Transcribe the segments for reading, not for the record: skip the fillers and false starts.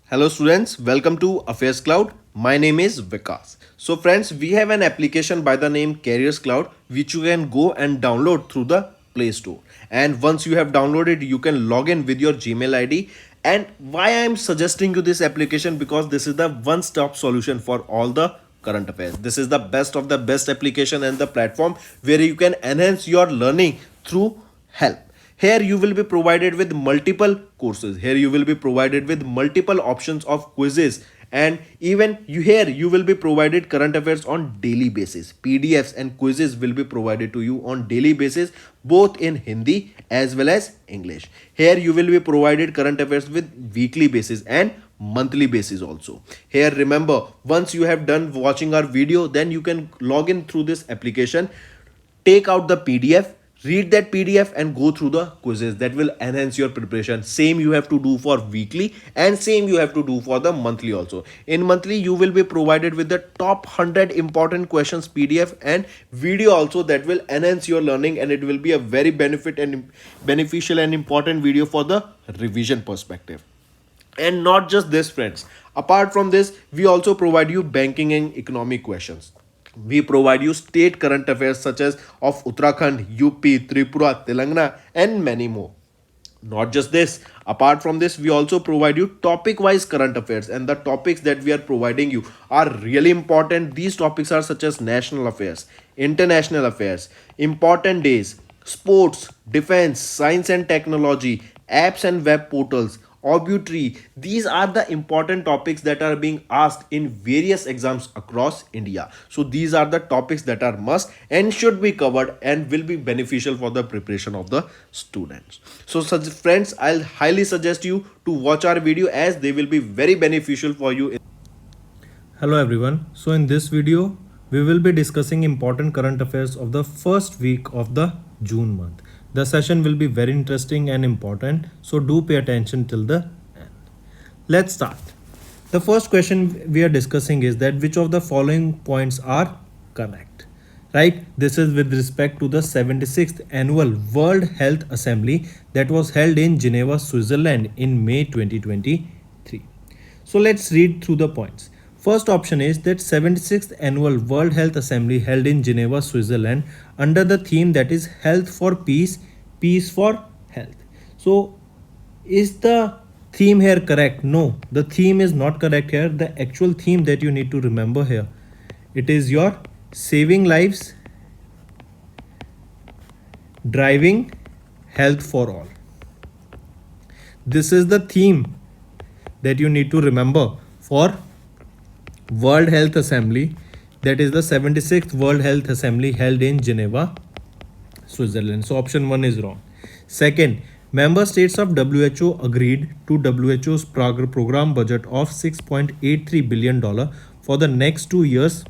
Hello students, welcome to AffairsCloud. My name is Vikas. So friends, we have an application by the name Careers Cloud which you can go and download through the Play Store. And once you have downloaded, you can log in with your Gmail ID. And why I am suggesting you this application, because this is the one-stop solution for all the current affairs. This is the best of the best application and the platform where you can enhance your learning through help. Here you will be provided with multiple courses. Here you will be provided with multiple options of quizzes, and even you will be provided current affairs on daily basis. PDFs and quizzes will be provided to you on daily basis, both in Hindi as well as English. Here you will be provided current affairs with weekly basis and monthly basis also. Here remember, once you have done watching our video, then you can log in through this application, take out the PDF, read that PDF and go through the quizzes. That will enhance your preparation. Same you have to do for weekly and same you have to do for the monthly also. In monthly you will be provided with the top 100 important questions PDF and video also, that will enhance your learning, and it will be a very beneficial and important video for the revision perspective. And not just this friends, apart from this we also provide you banking and economic questions. We provide you state current affairs such as of Uttarakhand, UP, Tripura, Telangana and many more. Not just this, apart from this we also provide you topic wise current affairs, and the topics that we are providing you are really important. These topics are such as national affairs, international affairs, important days, sports, defense, science and technology, apps and web portals, obituary. These are the important topics that are being asked in various exams across India. So these are the topics that are must and should be covered and will be beneficial for the preparation of the students. So such friends, I'll highly suggest you to watch our video as they will be very beneficial for you. Hello everyone. So in this video, we will be discussing important current affairs of the first week of the June month. The session will be very interesting and important, so do pay attention till the end. Let's start. The first question we are discussing is that which of the following points are correct? Right? This is with respect to the 76th annual World Health Assembly that was held in Geneva, Switzerland in May 2023. So let's read through the points. First option is that 76th annual World Health Assembly held in Geneva, Switzerland under the theme that is Health for Peace, Peace for Health. So is the theme here correct? No, the theme is not correct here. The actual theme that you need to remember here, it is your saving lives, driving health for all. This is the theme that you need to remember for World Health Assembly, that is the 76th World Health Assembly held in Geneva, Switzerland. So option 1 is wrong. Second, member states of WHO agreed to WHO's program budget of $6.83 billion for the next 2 years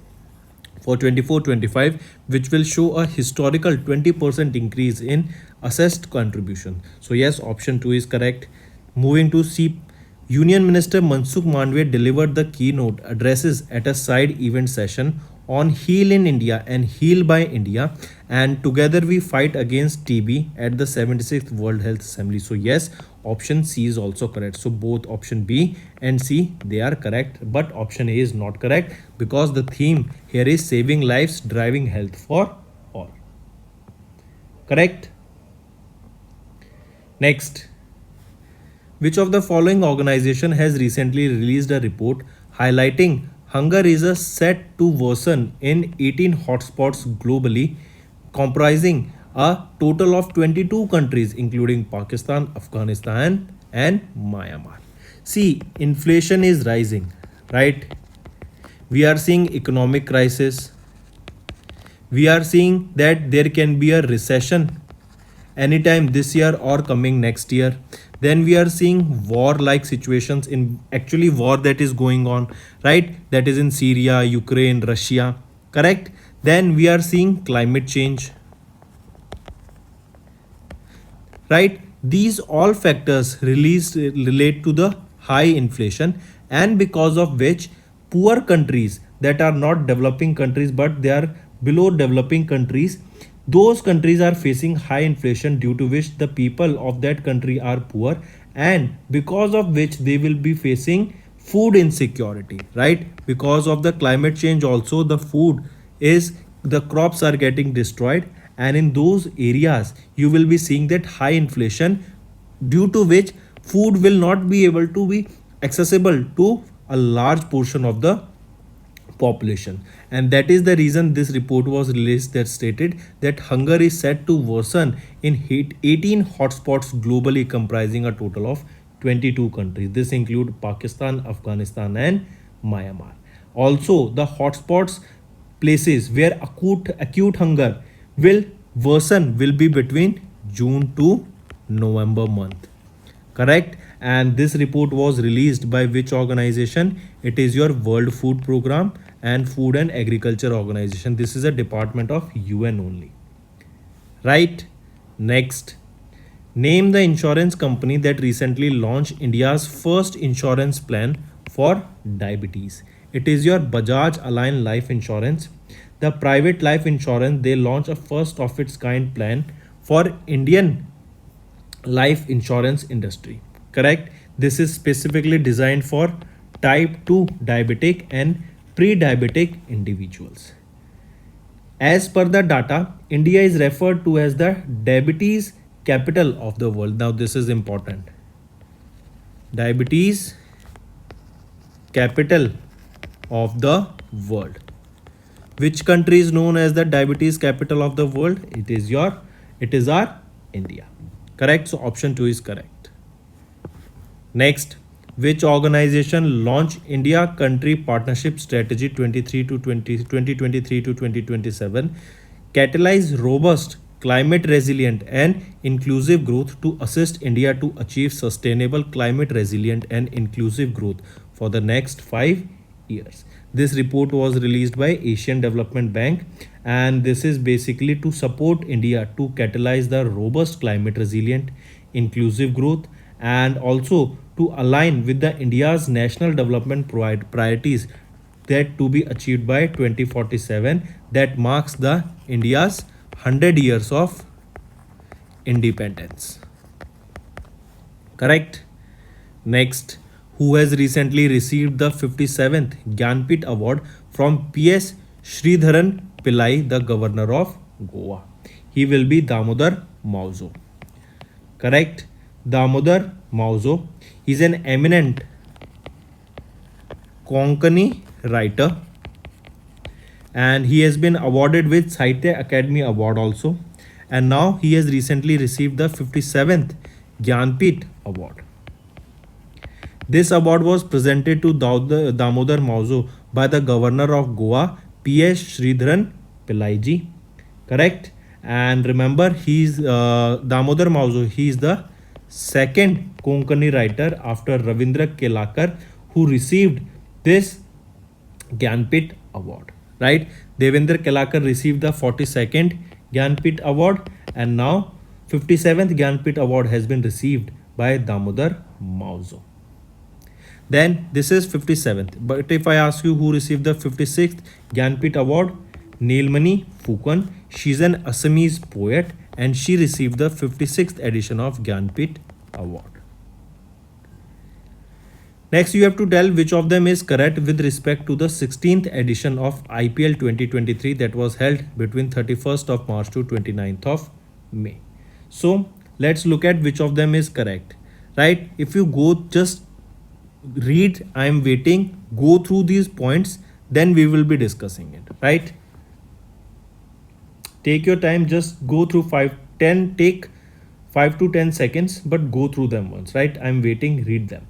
for 24-25, which will show a historical 20% increase in assessed contribution. So yes, option 2 is correct. Moving to C, Union Minister Mansukh Mandviya delivered the keynote addresses at a side event session on Heal in India and Heal by India, and Together We Fight Against TB at the 76th World Health Assembly. So yes, option C is also correct. So both option B and C, they are correct, but option A is not correct because the theme here is saving lives, driving health for all. Correct? Next. Which of the following organization has recently released a report highlighting hunger is set to worsen in 18 hotspots globally, comprising a total of 22 countries including Pakistan, Afghanistan and Myanmar? See, inflation is rising, right? We are seeing economic crisis. We are seeing that there can be a recession anytime this year or coming next year. Then we are seeing war-like situations, in actually war that is going on, right? That is in Syria, Ukraine, Russia, correct? Then we are seeing climate change, right? These all factors relate to the high inflation, and because of which poor countries that are not developing countries but they are below developing countries, those countries are facing high inflation, due to which the people of that country are poor, and because of which they will be facing food insecurity, right? Because of the climate change also, the crops are getting destroyed, and in those areas you will be seeing that high inflation, due to which food will not be able to be accessible to a large portion of the population. And that is the reason this report was released that stated that hunger is set to worsen in 18 hotspots globally, comprising a total of 22 countries. This include Pakistan, Afghanistan and Myanmar. Also, the hotspots places where acute hunger will worsen will be between June to November month. Correct? And this report was released by which organization? It is your World Food Program and Food and Agriculture Organization. This is a department of UN only. Right? Next, name the insurance company that recently launched India's first insurance plan for diabetes. It is your Bajaj Allianz Life Insurance. The private life insurance, they launch a first of its kind plan for Indian life insurance industry. Correct? This is specifically designed for type 2 diabetic and pre-diabetic individuals. As per the data, India is referred to as the diabetes capital of the world. Now this is important. Diabetes capital of the world. Which country is known as the diabetes capital of the world? It is our India. Correct? So option 2 is correct. Next, which organization launched India Country Partnership Strategy 2023 to 2027, catalyze robust, climate resilient and inclusive growth to assist India to achieve sustainable, climate resilient and inclusive growth for the next 5 years. This report was released by Asian Development Bank, and this is basically to support India to catalyze the robust, climate resilient, inclusive growth, and also to align with the India's national development priorities that to be achieved by 2047, that marks the India's 100 years of independence. Correct? Next, who has recently received the 57th Gyanpith Award from PS Sridharan Pillai, the Governor of Goa? He will be Damodar Mauzo. Correct? Damodar Mauzo is an eminent Konkani writer, and he has been awarded with Sahitya Academy Award also, and now he has recently received the 57th Gyanpith Award. This award was presented to Damodar Mauzo by the Governor of Goa, PS Sridharan Pillai ji. Correct? And remember, Damodar Mauzo, he is the second Konkani writer after Ravindra Kelakar who received this Gyanpith Award. Right? Devendra Kelakar received the 42nd Gyanpith Award, and now 57th Gyanpith Award has been received by Damodar Mauzo. Then this is 57th. But if I ask you who received the 56th Gyanpith Award, Neelmani Phukan. She's an Assamese poet and she received the 56th edition of Gyanpith Award. Next, you have to tell which of them is correct with respect to the 16th edition of IPL 2023 that was held between 31st of March to 29th of May. So let's look at which of them is correct. Right? If you go just read, I am waiting, go through these points, then we will be discussing it. Right? Take your time, just go through take 5 to 10 seconds, but go through them once. Right? I am waiting, read them.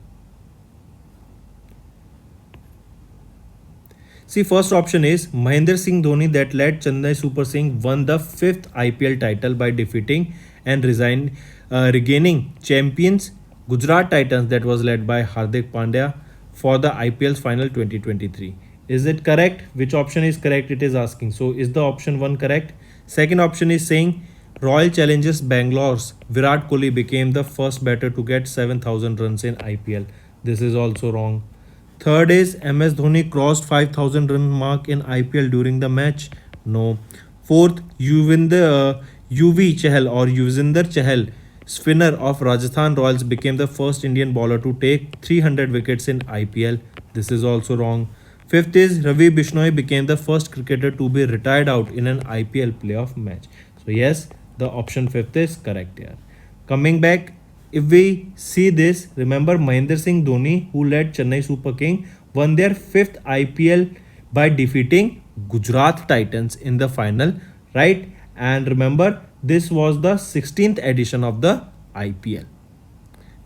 See, first option is Mahendra Singh Dhoni that led Chennai Super King won the 5th IPL title by defeating and regaining champions Gujarat Titans that was led by Hardik Pandya for the IPL's final 2023. Is it correct? Which option is correct? It is asking. So is the option 1 correct? Second option is saying Royal Challengers Bangalore's Virat Kohli became the first batter to get 7,000 runs in IPL. This is also wrong. Third is MS Dhoni crossed 5,000 run mark in IPL during the match. No. Fourth, Yuvinder Chahal, spinner of Rajasthan Royals, became the first Indian bowler to take 300 wickets in IPL. This is also wrong. Fifth is Ravi Bishnoi became the first cricketer to be retired out in an IPL playoff match. So yes, the option fifth is correct here. Coming back, if we see this, remember Mahendra Singh Dhoni, who led Chennai Super King, won their fifth IPL by defeating Gujarat Titans in the final, right? And remember, this was the 16th edition of the IPL.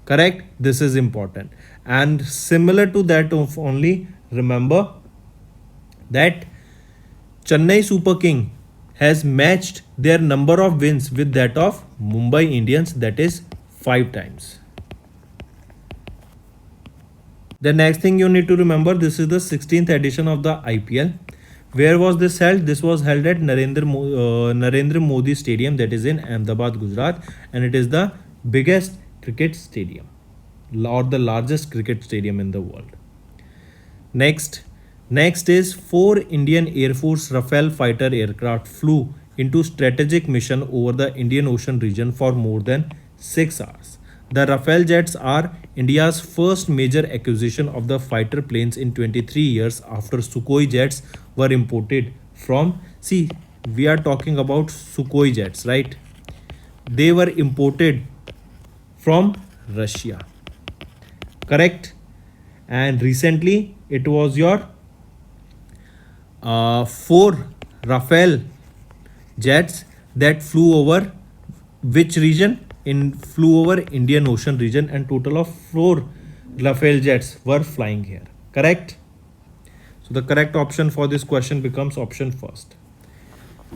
Correct? This is important. And similar to that of only, remember that Chennai Super King has matched their number of wins with that of Mumbai Indians, that is 5 times. The next thing you need to remember, this is the 16th edition of the IPL. Where was this held? This was held at Narendra Modi Stadium, that is in Ahmedabad, Gujarat, and it is the biggest cricket stadium or the largest cricket stadium in the world. Next is 4 Indian Air Force Rafale fighter aircraft flew into strategic mission over the Indian Ocean region for more than 6 hours. The Rafale jets are India's first major acquisition of the fighter planes in 23 years after Sukhoi jets were imported from, see, we are talking about Sukhoi jets, right? They were imported from Russia. Correct? And recently it was your 4 Rafale jets that flew over which region? Flew over Indian Ocean region, and total of 4 Rafale jets were flying here. Correct? So the correct option for this question becomes option first.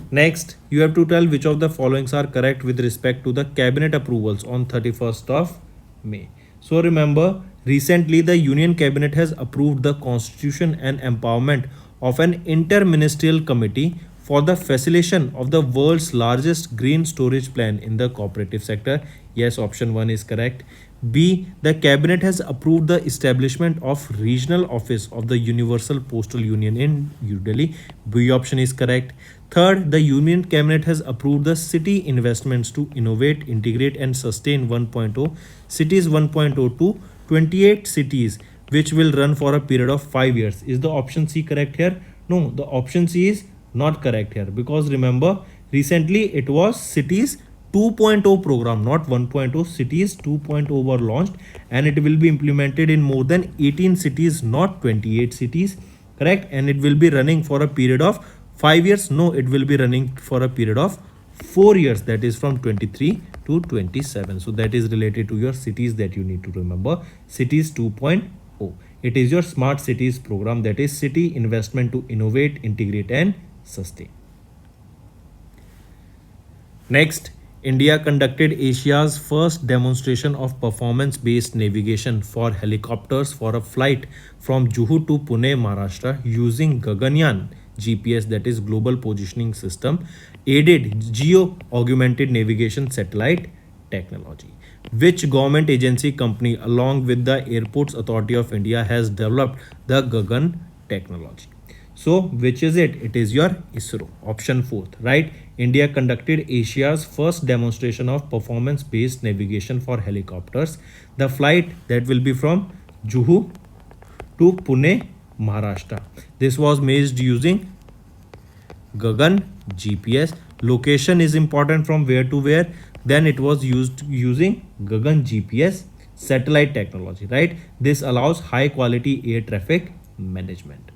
Next, you have to tell which of the followings are correct with respect to the cabinet approvals on 31st of May. So remember, recently the Union Cabinet has approved the constitution and empowerment of an interministerial committee for the facilitation of the world's largest green storage plan in the cooperative sector. Yes, option 1 is correct. B, the cabinet has approved the establishment of regional office of the Universal Postal Union in New Delhi. B option is correct. Third, the Union Cabinet has approved the city investments to innovate, integrate and sustain 1.0 cities 1.0 to 28 cities, which will run for a period of 5 years. Is the option C correct here? No, the option C is not correct here, because remember, recently it was cities 2.0 program, not 1.0. Cities 2.0 were launched and it will be implemented in more than 18 cities, not 28 cities. Correct? And it will be running for a period of 5 years. No, it will be running for a period of 4 years, that is from 23 to 27. So that is related to your cities that you need to remember. Cities 2.0. It is your smart cities program, that is city investment to innovate, integrate and sustain. Next, India conducted Asia's first demonstration of performance-based navigation for helicopters for a flight from Juhu to Pune, Maharashtra using Gaganyaan GPS, that is Global Positioning System, aided geo-augmented navigation satellite technology. Which government agency company along with the Airports Authority of India has developed the Gagan technology? So which is it? It is your ISRO. Option 4th, right? India conducted Asia's first demonstration of performance-based navigation for helicopters. The flight that will be from Juhu to Pune, Maharashtra. This was made using Gagan GPS. Location is important from where to where. Then it was used using Gagan GPS satellite technology, right? This allows high quality air traffic management.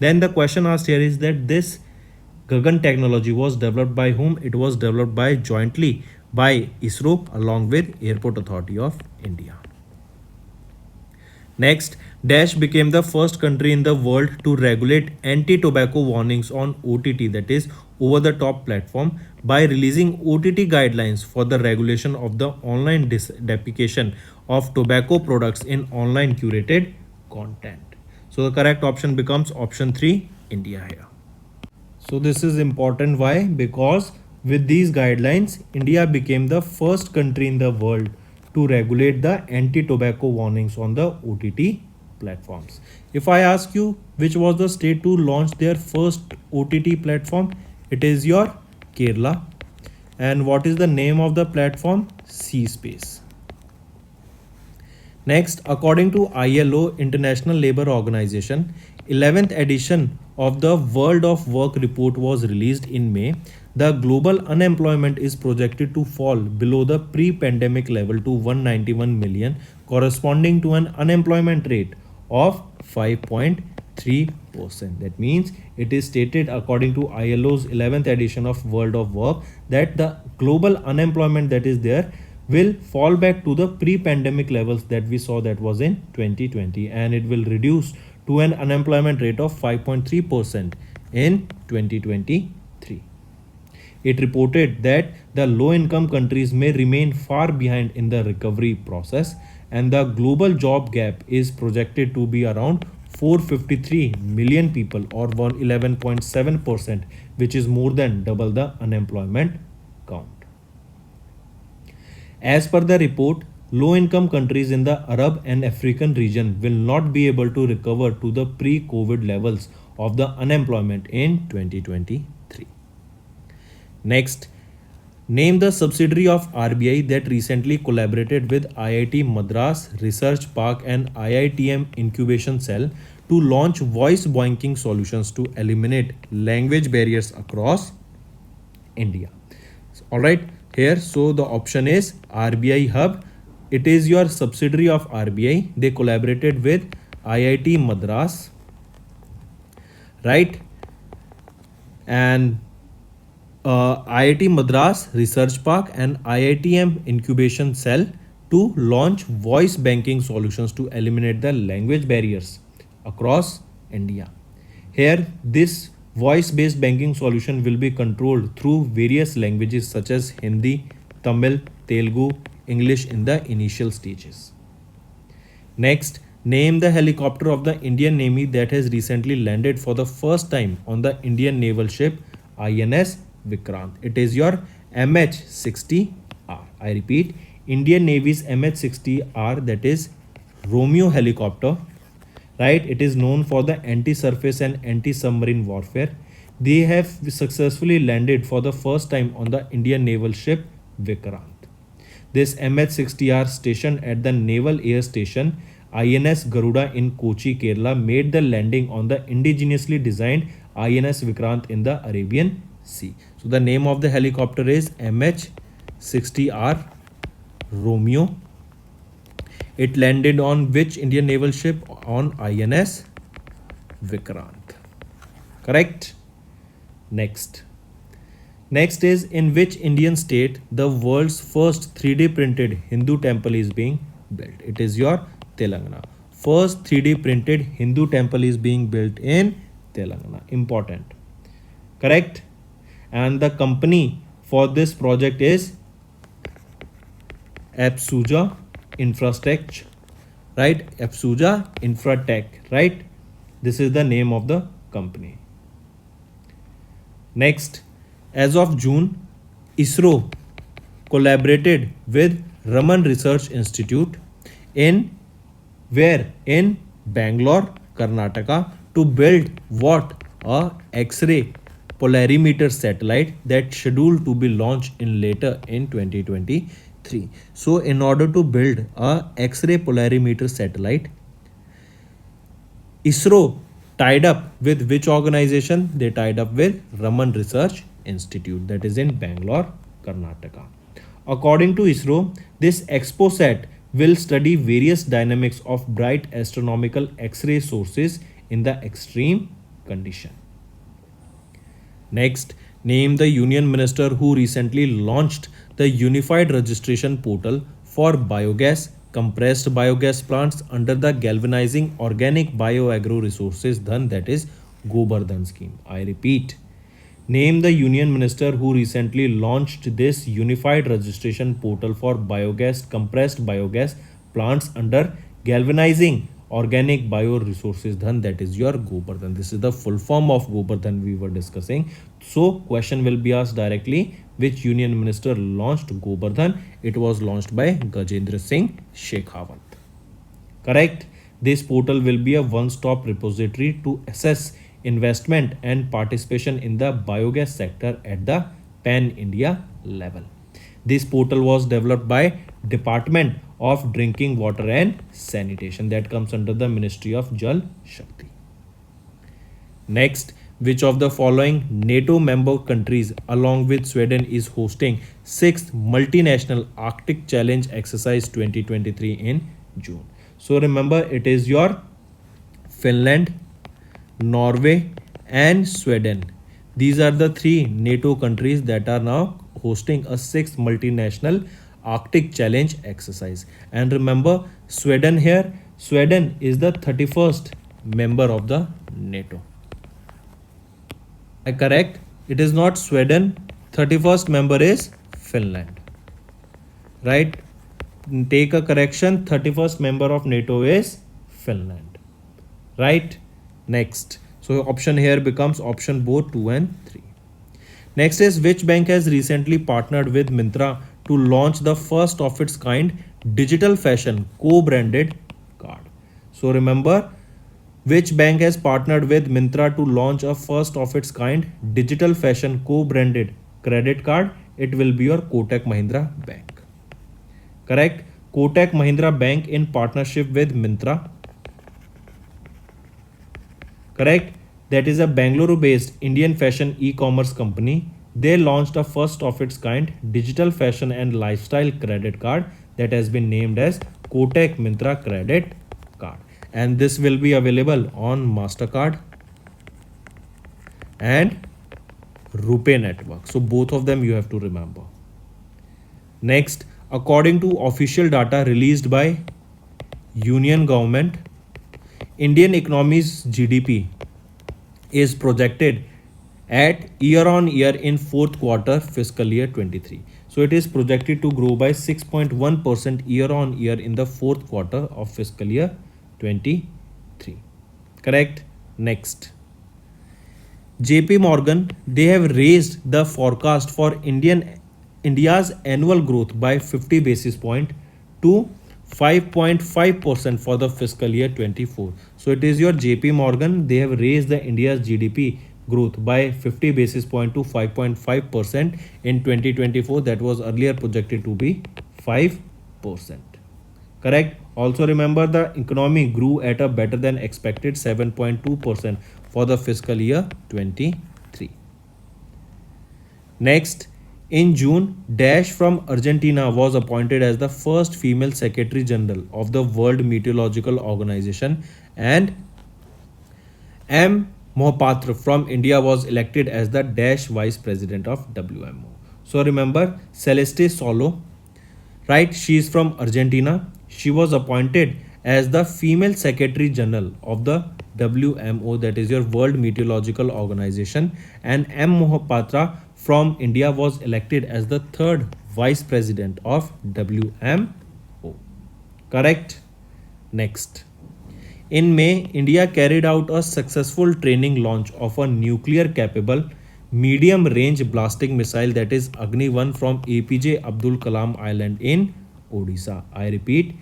Then the question asked here is that this Gagan technology was developed by whom? It was developed by jointly by ISRO along with Airport Authority of India. Next, Dash became the first country in the world to regulate anti-tobacco warnings on OTT, that is over-the-top platform, by releasing OTT guidelines for the regulation of the online deprecation of tobacco products in online curated content. So the correct option becomes option 3, India here. So this is important. Why? Because with these guidelines, India became the first country in the world to regulate the anti-tobacco warnings on the OTT platforms. If I ask you which was the state to launch their first OTT platform, it is your Kerala. And what is the name of the platform? C-Space. Next, according to ILO, International Labour Organization, 11th edition of the World of Work report was released in May. The global unemployment is projected to fall below the pre-pandemic level to 191 million, corresponding to an unemployment rate of 5.3%. That means it is stated according to ILO's 11th edition of World of Work that the global unemployment that is there will fall back to the pre-pandemic levels that we saw, that was in 2020, and it will reduce to an unemployment rate of 5.3% in 2023. It reported that the low-income countries may remain far behind in the recovery process, and the global job gap is projected to be around 453 million people, or 11.7%, which is more than double the unemployment count. As per the report, low-income countries in the Arab and African region will not be able to recover to the pre-COVID levels of the unemployment in 2023. Next, name the subsidiary of RBI that recently collaborated with IIT Madras Research Park and IITM Incubation Cell to launch voice banking solutions to eliminate language barriers across India. Alright, here, so the option is RBI Hub. It is your subsidiary of RBI. They collaborated with IIT Madras, right? And IIT Madras Research Park and IITM Incubation Cell to launch voice banking solutions to eliminate the language barriers across India. Here, this voice-based banking solution will be controlled through various languages such as Hindi, Tamil, Telugu, English in the initial stages. Next, name the helicopter of the Indian Navy that has recently landed for the first time on the Indian naval ship INS Vikrant. It is your MH-60R. I repeat, Indian Navy's MH-60R, that is Romeo helicopter, right? It is known for the anti-surface and anti-submarine warfare. They have successfully landed for the first time on the Indian naval ship Vikrant. This MH-60R station at the Naval Air Station INS Garuda in Kochi, Kerala, made the landing on the indigenously designed INS Vikrant in the Arabian Sea. So the name of the helicopter is MH-60R Romeo. It landed on which Indian naval ship? On INS Vikrant. Correct? Next is, in which Indian state the world's first 3D printed Hindu temple is being built? It is your Telangana. First 3D printed Hindu temple is being built in Telangana. Important. Correct? And the company for this project is Apsuja Infrastructure, right? Apsuja Infratech, right? This is the name of the company. Next, as of June, ISRO collaborated with Raman Research Institute in where? In Bangalore, Karnataka, to build what? A X-ray polarimeter satellite that's scheduled to be launched in later in 2023. So in order to build a X-ray polarimeter satellite, ISRO tied up with which organization? They tied up with Raman Research Institute, that is in Bangalore, Karnataka. According to ISRO, this ExpoSat will study various dynamics of bright astronomical X-ray sources in the extreme condition. Next, name the Union Minister who recently launched the Unified Registration Portal for Biogas, compressed biogas plants under the Galvanizing Organic Bio-Agro Resources Dhan, that is GOBARdhan scheme. I repeat, name the Union Minister who recently launched this Unified Registration Portal for Biogas, compressed biogas plants under Galvanizing Organic Bioresources Dhan, that is your GOBARdhan. This is the full form of GOBARdhan we were discussing. So question will be asked directly, which Union Minister launched GOBARdhan? It was launched by Gajendra Singh Shekhawat. Correct? This portal will be a one-stop repository to assess investment and participation in the biogas sector at the pan-India level. This portal was developed by Department of drinking water and sanitation. That comes under the Ministry of Jal Shakti. Next, which of the following NATO member countries along with Sweden is hosting 6th multinational Arctic Challenge exercise 2023 in June? So remember, it is your Finland, Norway and Sweden. These are the 3 NATO countries that are now hosting a 6th multinational Arctic Challenge exercise. And remember, Sweden here, Sweden is the 31st member of the NATO. Correct? It is not Sweden. 31st member is Finland. Right? Take a correction. 31st member of NATO is Finland. Right? Next. So option here becomes option both 2 and 3. Next is, which bank has recently partnered with Myntra to launch the first of its kind digital fashion co-branded card? So remember, which bank has partnered with Myntra to launch a first of its kind digital fashion co-branded credit card? It will be your Kotak Mahindra Bank. Correct? Kotak Mahindra Bank in partnership with Myntra. Correct? That is a Bangalore based Indian fashion e-commerce company. They launched a first of its kind digital fashion and lifestyle credit card that has been named as Kotak Mahindra Credit Card. And this will be available on MasterCard and RuPay network. So both of them you have to remember. Next, according to official data released by Union Government, Indian economy's GDP is projected at year on year in fourth quarter fiscal year 23. So it is projected to grow by 6.1% year on year in the fourth quarter of fiscal year 23. Correct? Next. JP Morgan, they have raised the forecast for India's annual growth by 50 basis point to 5.5% for the fiscal year 24. So it is your JP Morgan, they have raised the India's GDP growth by 50 basis point to 5.5% in 2024. That was earlier projected to be 5%. Correct? Also remember, the economy grew at a better than expected 7.2% for the fiscal year 23. Next, in June, Dash from Argentina was appointed as the first female Secretary General of the World Meteorological Organization, and M. Mohapatra from India was elected as the Dash Vice President of WMO. So remember, Celeste Solo, right? She is from Argentina. She was appointed as the female Secretary General of the WMO, that is your World Meteorological Organization, and M. Mohapatra from India was elected as the third Vice President of WMO. Correct? Next. In May, India carried out a successful training launch of a nuclear-capable medium-range blasting missile, that is Agni-1, from APJ Abdul Kalam Island in Odisha. I repeat,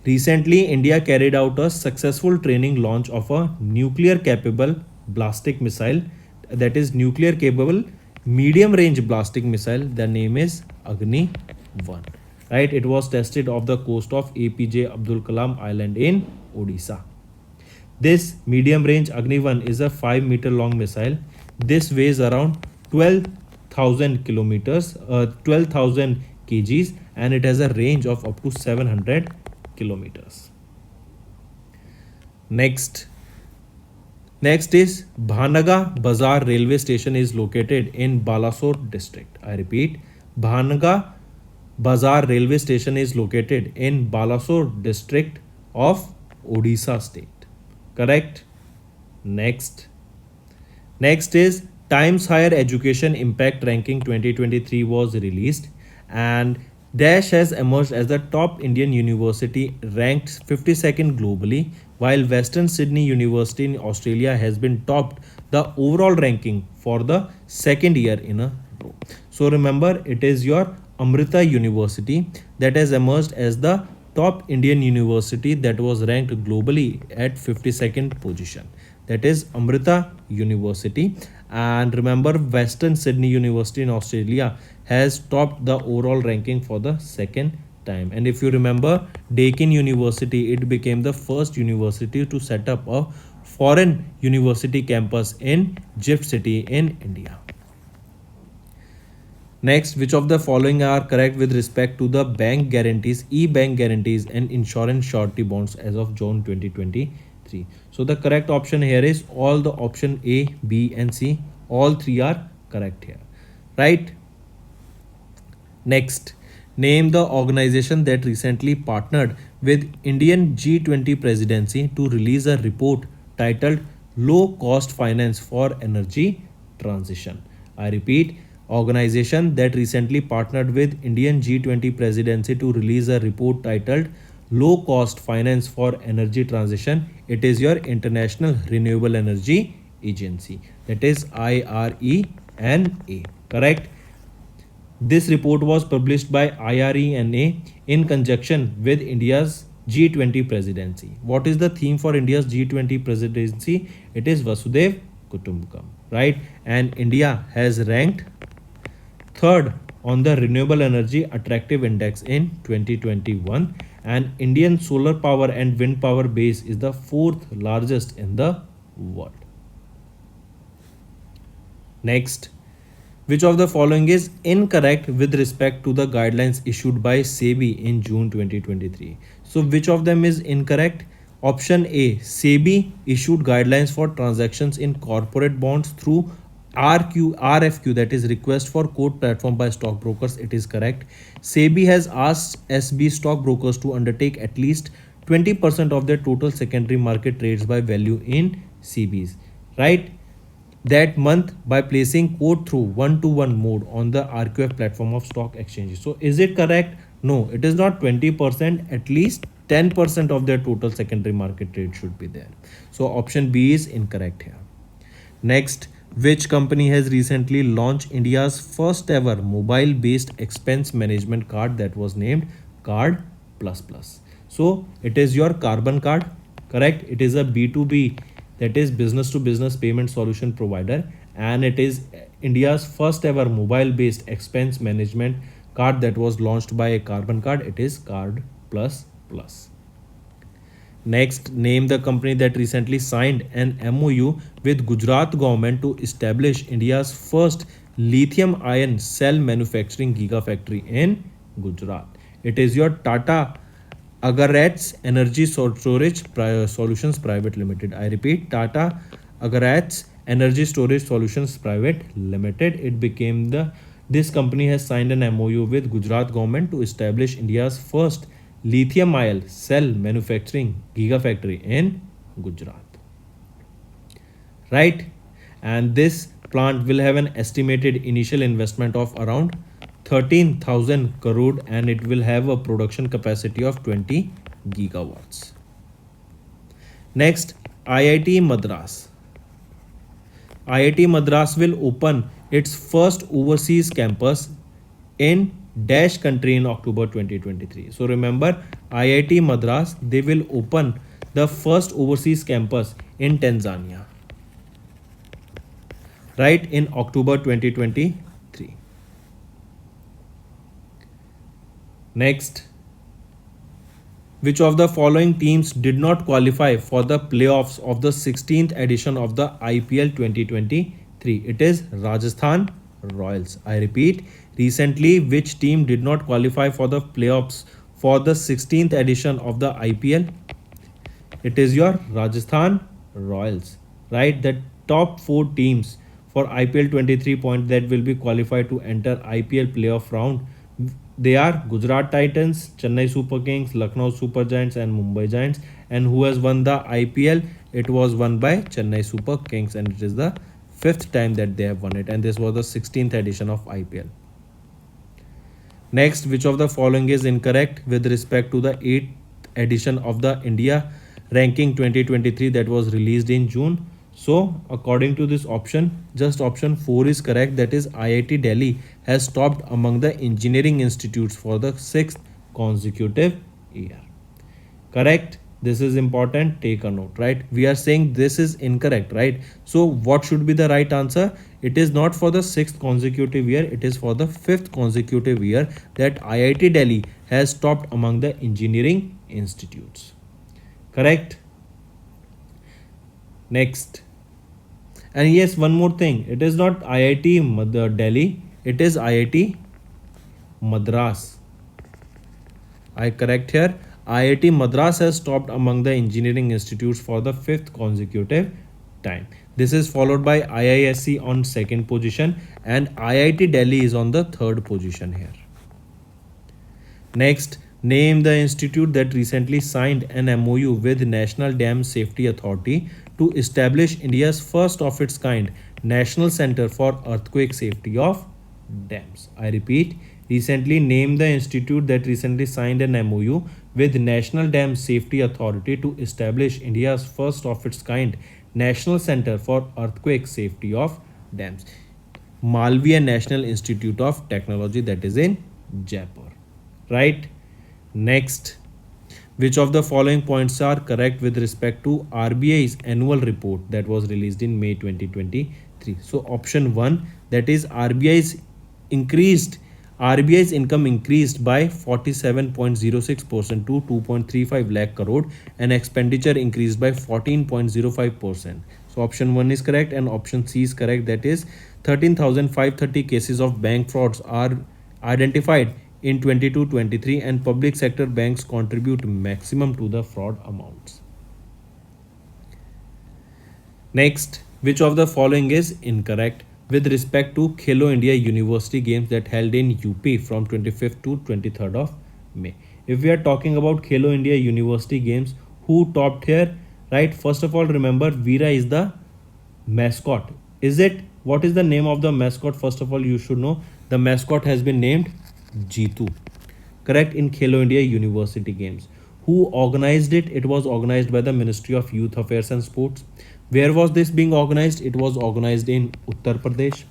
recently India carried out a successful training launch of a nuclear-capable blasting missile, that is nuclear-capable medium-range blasting missile. The name is Agni-1. Right? It was tested off the coast of APJ Abdul Kalam Island in Odisha. This medium-range Agni-1 is a 5-meter long missile. This weighs around 12,000 kgs, and it has a range of up to 700 kilometers. Next is Bhanaga Bazar railway station is located in Balasore district. I repeat, Bhanaga Bazar railway station is located in Balasore district of Odisha state. Correct? Next is Times Higher Education Impact Ranking 2023 was released, and Dash has emerged as the top Indian university, ranked 52nd globally, while Western Sydney University in Australia has been topped the overall ranking for the second year in a row. So remember, it is your Amrita University that has emerged as the top Indian university that was ranked globally at 52nd position. That is Amrita University. And remember, Western Sydney University in Australia has topped the overall ranking for the second time. And if you remember, Deccan University, it became the first university to set up a foreign university campus in Gift City in India. Next, which of the following are correct with respect to the bank guarantees, e-bank guarantees and insurance surety bonds as of June 2023? So the correct option here is all the option A, B and C. All three are correct here, right? Next, name the organization that recently partnered with Indian G20 presidency to release a report titled Low Cost Finance for Energy Transition. I repeat, organization that recently partnered with Indian G20 presidency to release a report titled Low Cost Finance for Energy Transition. It is your International Renewable Energy Agency, that is IRENA, correct? This report was published by IRENA in conjunction with India's G20 presidency. What is the theme for India's G20 presidency? It is Vasudev Kutumbakam, right? And India has ranked third on the Renewable Energy Attractive Index in 2021, and Indian solar power and wind power base is the fourth largest in the world. Next, which of the following is incorrect with respect to the guidelines issued by SEBI in June 2023? So which of them is incorrect? Option A, SEBI issued guidelines for transactions in corporate bonds through RFQ, that is request for quote platform by stockbrokers. It is correct. SEBI has asked SB stockbrokers to undertake at least 20% of their total secondary market trades by value in CBs, right? That month by placing quote through one-to-one mode on the RQF platform of stock exchanges. So is it correct? No, it is not 20%, at least 10% of their total secondary market trade should be there. So option B is incorrect here. Next, which company has recently launched India's first ever mobile based expense management card that was named Card Plus Plus? So it is your Carbon Card, correct? It is a B2B, that is business to business payment solution provider, and it is India's first ever mobile based expense management card that was launched by a Carbon Card. It is Card Plus Plus. Next, name the company that recently signed an MOU with Gujarat government to establish India's first lithium ion cell manufacturing gigafactory in Gujarat. It is your Tata Agarats Energy Storage Solutions Private Limited. I repeat, Tata Agarats Energy Storage Solutions Private Limited. It became this company has signed an MOU with Gujarat government to establish India's first lithium ion cell manufacturing gigafactory in Gujarat, right? And this plant will have an estimated initial investment of around 13,000 crore and it will have a production capacity of 20 gigawatts. Next, IIT Madras. IIT Madras will open its first overseas campus in dash country in October 2023. So remember, IIT Madras, they will open the first overseas campus in Tanzania, right, in October 2023. Next, which of the following teams did not qualify for the playoffs of the 16th edition of the IPL 2023? It is Rajasthan Royals. I repeat, recently which team did not qualify for the playoffs for the 16th edition of the IPL? It is your Rajasthan Royals, right? The top 4 teams for IPL 23 point that will be qualified to enter IPL playoff round, they are Gujarat Titans, Chennai Super Kings, Lucknow Super Giants and Mumbai Giants. And who has won the IPL? It was won by Chennai Super Kings and it is the 5th time that they have won it, and this was the 16th edition of IPL. Next, which of the following is incorrect with respect to the 8th edition of the India Ranking 2023 that was released in June? So according to this option, just option 4 is correct, that is IIT Delhi has topped among the engineering institutes for the 6th consecutive year. Correct? This is important, take a note, right? We are saying this is incorrect, right? So what should be the right answer? It is not for the 6th consecutive year, it is for the 5th consecutive year that IIT Delhi has topped among the engineering institutes. Correct? Next. And yes, one more thing, it is not IIT Delhi, it is IIT Madras. I correct here. IIT Madras has topped among the engineering institutes for the 5th consecutive time. This is followed by IISc on 2nd position and IIT Delhi is on the 3rd position here. Next, name the institute that recently signed an MOU with National Dam Safety Authority to establish India's first of its kind National Center for Earthquake Safety of Dams. I repeat, recently name the institute that recently signed an MOU with National Dam Safety Authority to establish India's first of its kind National Center for Earthquake Safety of Dams. Malviya National Institute of Technology, that is in Jaipur. Right? Next, which of the following points are correct with respect to RBI's annual report that was released in May 2023? So option 1, that is RBI's income increased by 47.06% to 2.35 lakh crore and expenditure increased by 14.05%. So option 1 is correct and option C is correct, that is 13,530 cases of bank frauds are identified in 22-23 and public sector banks contribute maximum to the fraud amounts. Next, which of the following is incorrect with respect to Khelo India University Games that held in UP from 25th to 23rd of May? If we are talking about Khelo India University Games, who topped here? Right, first of all, remember Veera is the mascot. Is it? What is the name of the mascot? First of all, you should know the mascot has been named Jeetu. Correct, in Khelo India University Games. Who organized it? It was organized by the Ministry of Youth Affairs and Sports. Where was this being organized? It was organized in Uttar Pradesh.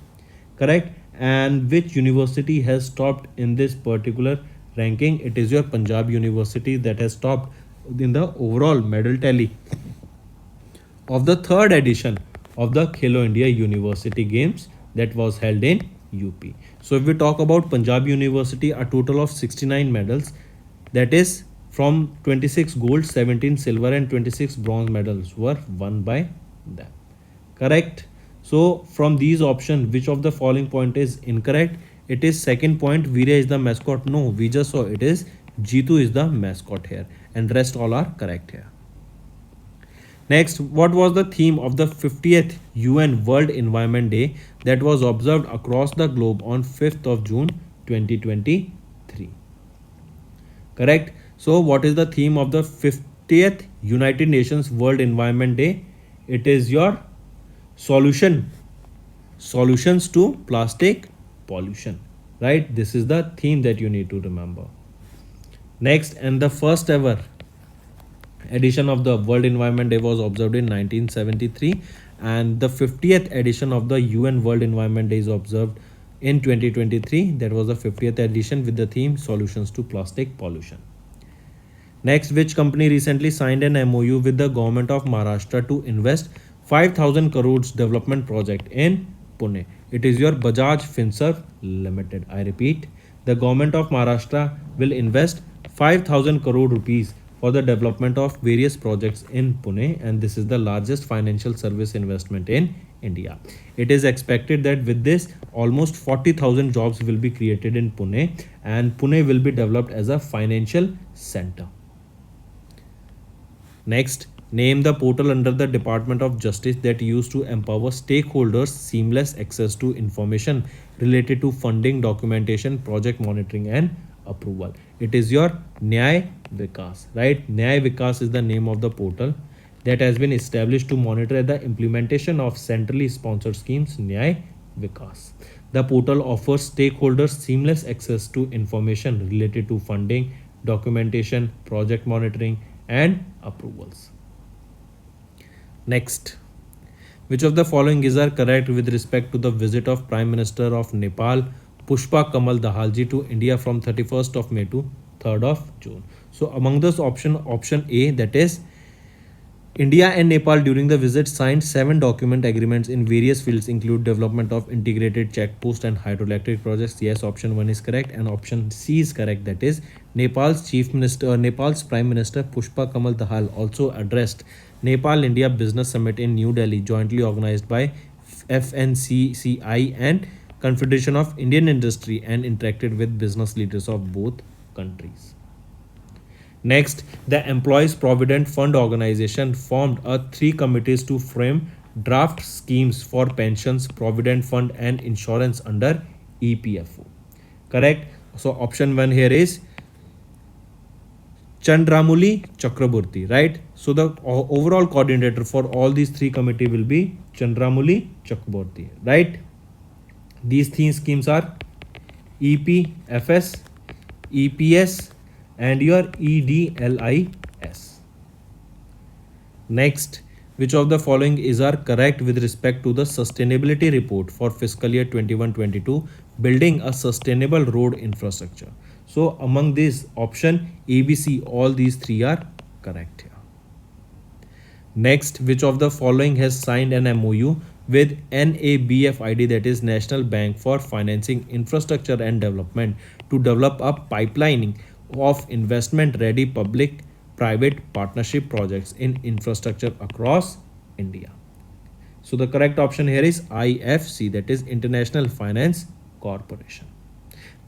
Correct. And which university has topped in this particular ranking? It is your Punjab University that has topped in the overall medal tally of the 3rd edition of the Khelo India University Games that was held in UP. So if we talk about Punjab University, a total of 69 medals, that is from 26 gold, 17 silver and 26 bronze medals were won by them. Correct. So from these options, which of the following point is incorrect? It is second point, Veera is the mascot. No, we just saw it is Jeetu is the mascot here and rest all are correct here. Next, what was the theme of the 50th UN World Environment Day that was observed across the globe on 5th of June 2023? Correct. So what is the theme of the 50th United Nations World Environment Day? It is your solutions to plastic pollution. Right. This is the theme that you need to remember. Next, and the first ever edition of the World Environment Day was observed in 1973 and the 50th edition of the UN World Environment Day is observed in 2023. That was the 50th edition with the theme Solutions to Plastic Pollution. Next, which company recently signed an MOU with the government of Maharashtra to invest 5,000 crores development project in Pune? It is your Bajaj Finserv Limited. I repeat, the government of Maharashtra will invest 5,000 crore rupees for the development of various projects in Pune and this is the largest financial service investment in India. It is expected that with this almost 40,000 jobs will be created in Pune and Pune will be developed as a financial center. Next, name the portal under the Department of Justice that used to empower stakeholders seamless access to information related to funding, documentation, project monitoring and approval. It is your Nyay Vikas, right? Nyay Vikas is the name of the portal that has been established to monitor the implementation of centrally sponsored schemes. Nyay Vikas. The portal offers stakeholders seamless access to information related to funding, documentation, project monitoring and approvals. Next, which of the following is correct with respect to the visit of Prime Minister of Nepal Pushpa Kamal Dahalji to India from 31st of May to 3rd of June. So among this option A, that is India and Nepal during the visit signed 7 document agreements in various fields, include development of integrated checkpost and hydroelectric projects. Yes, option 1 is correct, and option C is correct. That is Nepal's Prime Minister Pushpa Kamal Dahal also addressed Nepal India Business Summit in New Delhi, jointly organized by FNCCI and Confederation of Indian Industry, and interacted with business leaders of both countries. Next, the Employees Provident Fund Organization formed 3 committees to frame draft schemes for pensions, provident fund, and insurance under EPFO. Correct? So option 1 here is Chandramuli Chakraborty, right? So the overall coordinator for all these 3 committee will be Chandramuli Chakraborty, right? These 3 schemes are EPFS, EPS, and your EDLIS. Next, which of the following is are correct with respect to the sustainability report for fiscal year 21-22, building a sustainable road infrastructure? So among these option ABC, all these 3 are correct here. Next, which of the following has signed an MOU with NABFID, that is National Bank for Financing Infrastructure and Development, to develop a pipelining of investment ready public private partnership projects in infrastructure across India? So the correct option here is IFC, that is International Finance Corporation.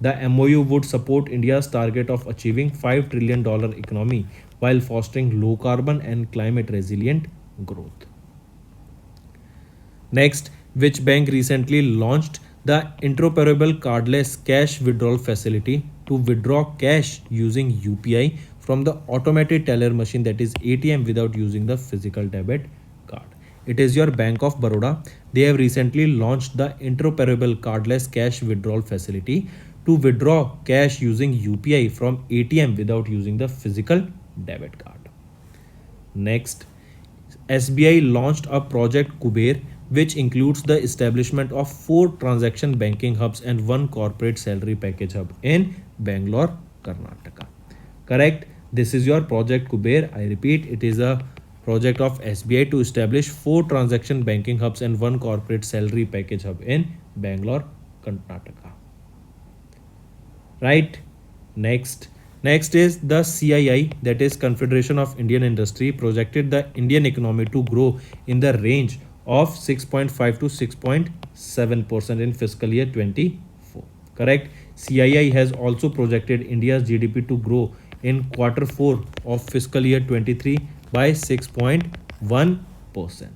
The MOU would support India's target of achieving $5 trillion economy while fostering low carbon and climate resilient growth. Next, which bank recently launched the Interoperable Cardless Cash Withdrawal facility to withdraw cash using UPI from the automated teller machine, that is ATM, without using the physical debit card? It is your Bank of Baroda. They have recently launched the Interoperable Cardless Cash Withdrawal facility to withdraw cash using UPI from ATM without using the physical debit card. Next, SBI launched a Project Kuber, which includes the establishment of 4 transaction banking hubs and 1 corporate salary package hub in Bangalore, Karnataka. Correct? This is your Project Kuber. I repeat, it is a project of SBI to establish 4 transaction banking hubs and 1 corporate salary package hub in Bangalore, Karnataka. Right? Next is the CII, that is Confederation of Indian Industry, projected the Indian economy to grow in the range of 6.5 to 6.7% in fiscal year 24. Correct? CII has also projected India's GDP to grow in Q4 of fiscal year 23 by 6.1%.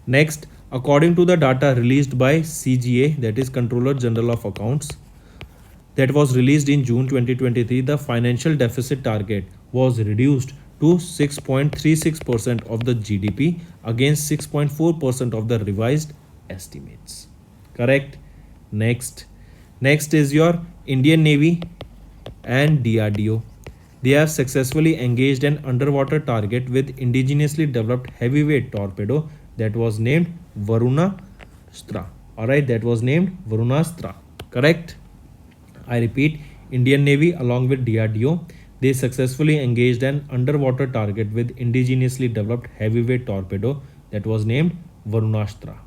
Next, according to the data released by CGA, that is Controller General of Accounts, that was released in June 2023, the financial deficit target was reduced to 6.36% of the GDP against 6.4% of the revised estimates. Correct? Next is your Indian Navy and DRDO. They have successfully engaged an underwater target with indigenously developed heavyweight torpedo that was named Varunastra. Alright, that was named Varunastra. Correct? I repeat, Indian Navy along with DRDO, they successfully engaged an underwater target with indigenously developed heavyweight torpedo that was named Varunastra.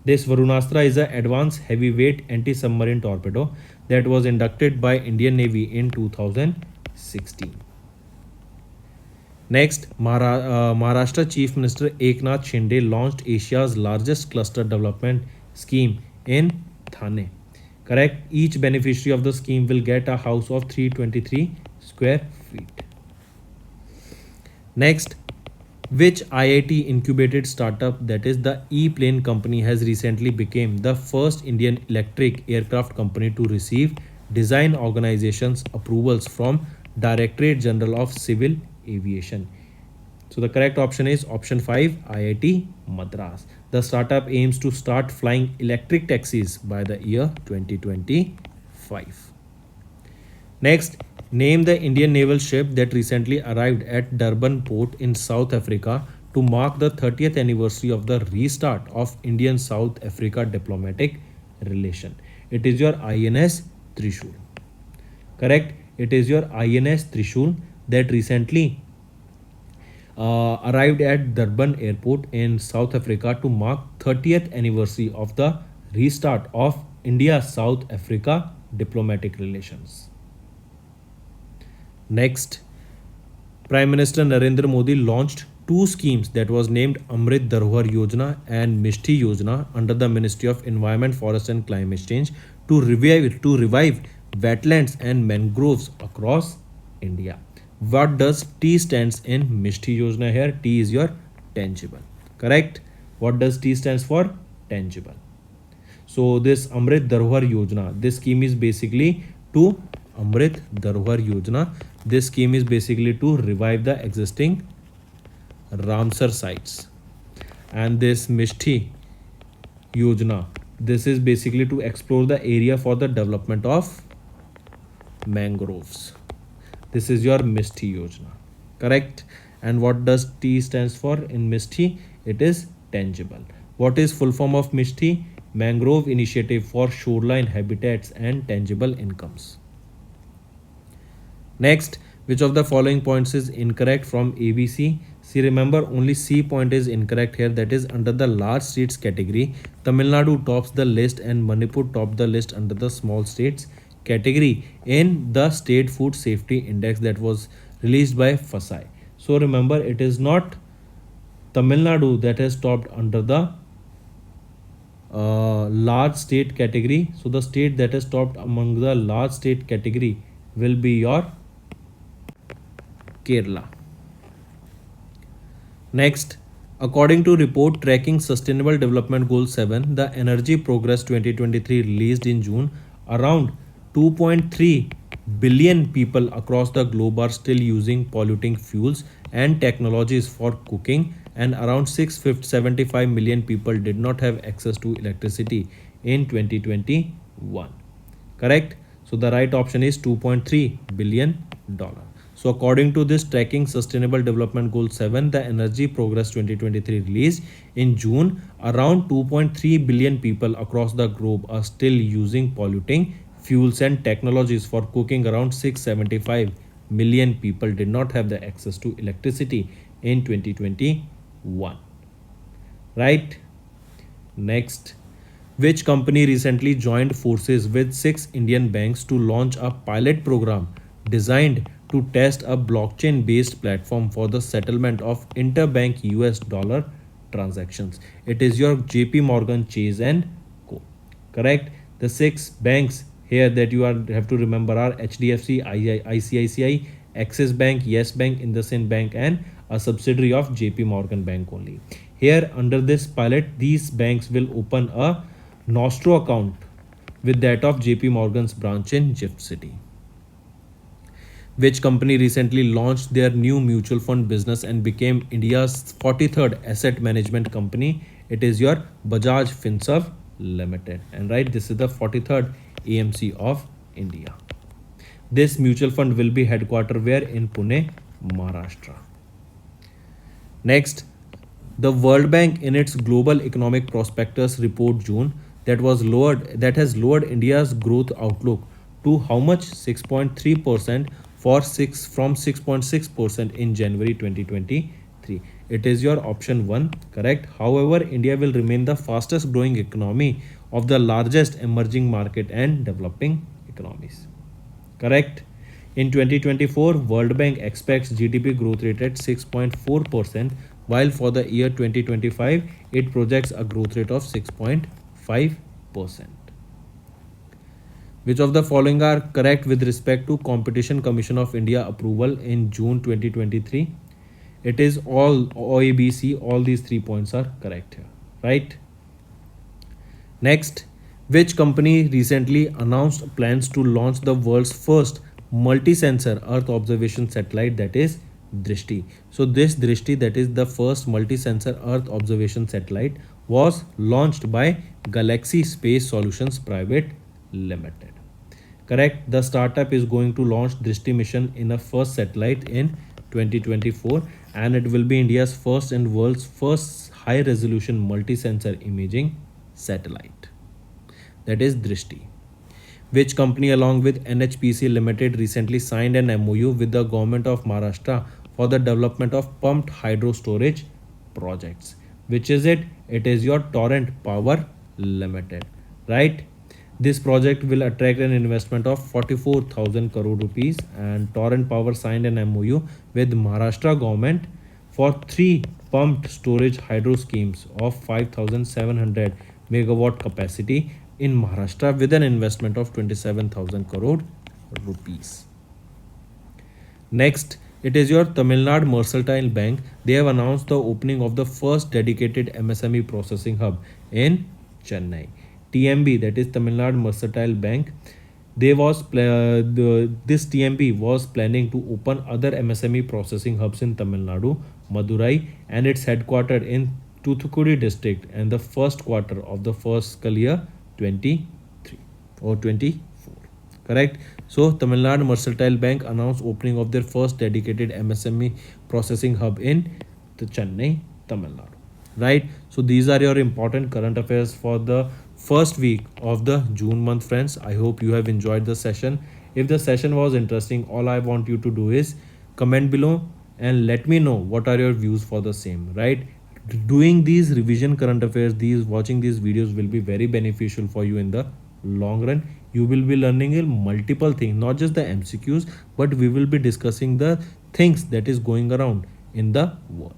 This Varunastra is an advanced heavyweight anti-submarine torpedo that was inducted by Indian Navy in 2016. Next, Maharashtra Chief Minister Eknath Shinde launched Asia's largest cluster development scheme in Thane. Correct? Each beneficiary of the scheme will get a house of 323 square feet. Next, which IIT incubated startup, that is the E-Plane company, has recently become the first Indian electric aircraft company to receive design organization's approvals from Directorate General of Civil Aviation? So the correct option is option 5, IIT Madras. The startup aims to start flying electric taxis by the year 2025. Next, name the Indian naval ship that recently arrived at Durban port in South Africa to mark the 30th anniversary of the restart of Indian-South Africa diplomatic relation. It is your INS Trishul. Correct? It is your INS Trishul that recently arrived at Durban airport in South Africa to mark 30th anniversary of the restart of India-South Africa diplomatic relations. Next, Prime Minister Narendra Modi launched two schemes that was named Amrit Dharohar Yojana and MISHTI Yojana under the Ministry of Environment, Forest and Climate Change to revive wetlands and mangroves across India. What does T stands in MISHTI Yojana here? T is your tangible. Correct? What does T stands for? Tangible. So this Amrit Dharohar Yojana, this scheme is basically to Amrit Dharohar Yojana. This scheme is basically to revive the existing Ramsar sites. And this MISHTI Yojana, this is basically to explore the area for the development of mangroves. This is your MISHTI Yojana. Correct? And what does T stands for in MISHTI? It is tangible. What is full form of MISHTI? Mangrove Initiative for Shoreline Habitats and Tangible Incomes. Next, which of the following points is incorrect from ABC? See, remember only C point is incorrect here, that is under the large states category. Tamil Nadu tops the list and Manipur top the list under the small states category in the State Food Safety Index that was released by FSI. So remember, it is not Tamil Nadu that has topped under the large state category. So the state that has topped among the large state category will be your Kerala. Next, according to report tracking Sustainable Development Goal 7, the Energy Progress 2023 released in June, around 2.3 billion people across the globe are still using polluting fuels and technologies for cooking, and around 675 million people did not have access to electricity in 2021. Correct? So the right option is $2.3 billion. So according to this tracking Sustainable Development Goal 7, the Energy Progress 2023 released in June, around 2.3 billion people across the globe are still using polluting fuels and technologies for cooking. Around 675 million people did not have the access to electricity in 2021. Right? Next, which company recently joined forces with 6 Indian banks to launch a pilot program designed to test a blockchain based platform for the settlement of interbank US dollar transactions? It is your JP Morgan Chase and Co. Correct? The 6 banks here that you have to remember are HDFC, ICICI, Axis Bank, Yes Bank, IndusInd Bank, and a subsidiary of JP Morgan Bank only. Here under this pilot, these banks will open a Nostro account with that of JP Morgan's branch in Gift City. Which company recently launched their new mutual fund business and became India's 43rd asset management company? It is your Bajaj Finserv Limited. And right, this is the 43rd AMC of India. This mutual fund will be headquartered where? In Pune, Maharashtra. Next, the World Bank in its Global Economic Prospectus Report June that has lowered India's growth outlook to how much? 6.3% from 6.6% in January 2023. It is your option 1, correct? However, India will remain the fastest growing economy of the largest emerging market and developing economies. Correct? In 2024, World Bank expects GDP growth rate at 6.4%, while for the year 2025, it projects a growth rate of 6.5%. Which of the following are correct with respect to Competition Commission of India approval in June 2023? It is all OABC, all these 3 points are correct here, right? Next, which company recently announced plans to launch the world's first multi-sensor Earth observation satellite, that is Drishti. So this Drishti, that is the first multi-sensor Earth observation satellite, was launched by Galaxy Space Solutions Private Limited. Correct? The startup is going to launch Drishti mission in a first satellite in 2024, and it will be India's first and world's first high resolution multi-sensor imaging satellite, that is Drishti. which company along with NHPC Limited recently signed an MOU with the government of Maharashtra for the development of pumped hydro storage projects. Which is it? It is your Torrent Power Limited, right? This project will attract an investment of 44,000 crore rupees, and Torrent Power signed an MOU with Maharashtra government for 3 pumped storage hydro schemes of 5,700 megawatt capacity in Maharashtra with an investment of 27,000 crore rupees. Next, it is your Tamil Nadu Mercantile Bank. They have announced the opening of the first dedicated MSME processing hub in Chennai. TMB, that is Tamil Nadu Mercantile Bank, this TMB was planning to open other MSME processing hubs in Tamil Nadu, Madurai, and its headquartered in Toothukudi district and the first quarter of the fiscal year 23 or 24. Correct? So Tamil Nadu Mercantile Bank announced opening of their first dedicated MSME processing hub in the Chennai, Tamil Nadu. Right? So these are your important current affairs for the first week of the June month, friends. I hope you have enjoyed the session. If the session was interesting, all I want you to do is comment below and let me know what are your views for the same, right? Doing these revision current affairs, watching these videos will be very beneficial for you in the long run. You will be learning multiple things, not just the MCQs, but we will be discussing the things that is going around in the world.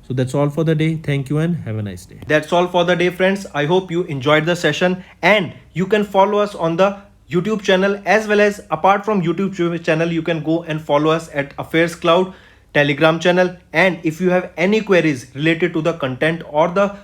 So that's all for the day. Thank you and have a nice day. That's all for the day, friends. I hope you enjoyed the session, and you can follow us on the YouTube channel, as well as apart from YouTube channel, you can go and follow us at AffairsCloud Telegram channel. And if you have any queries related to the content or the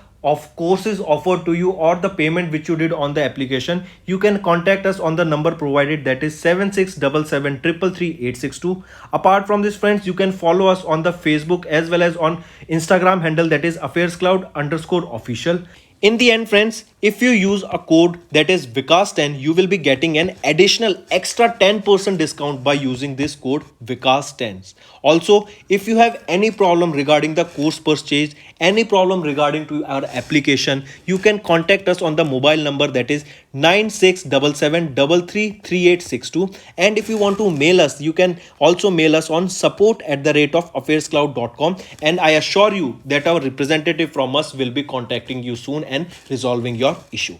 courses offered to you or the payment which you did on the application, you can contact us on the number provided, that is 7677333862. Apart from this, friends, you can follow us on the Facebook as well as on Instagram handle, that is AffairsCloud_official. In the end, friends, if you use a code that is Vikas10, you will be getting an additional extra 10% discount by using this code Vikas10. Also, if you have any problem regarding the course purchase, any problem regarding to our application, you can contact us on the mobile number, that is 9677333862. And if you want to mail us, you can also mail us on support@affairscloud.com, and I assure you that our representative from us will be contacting you soon and resolving your issue.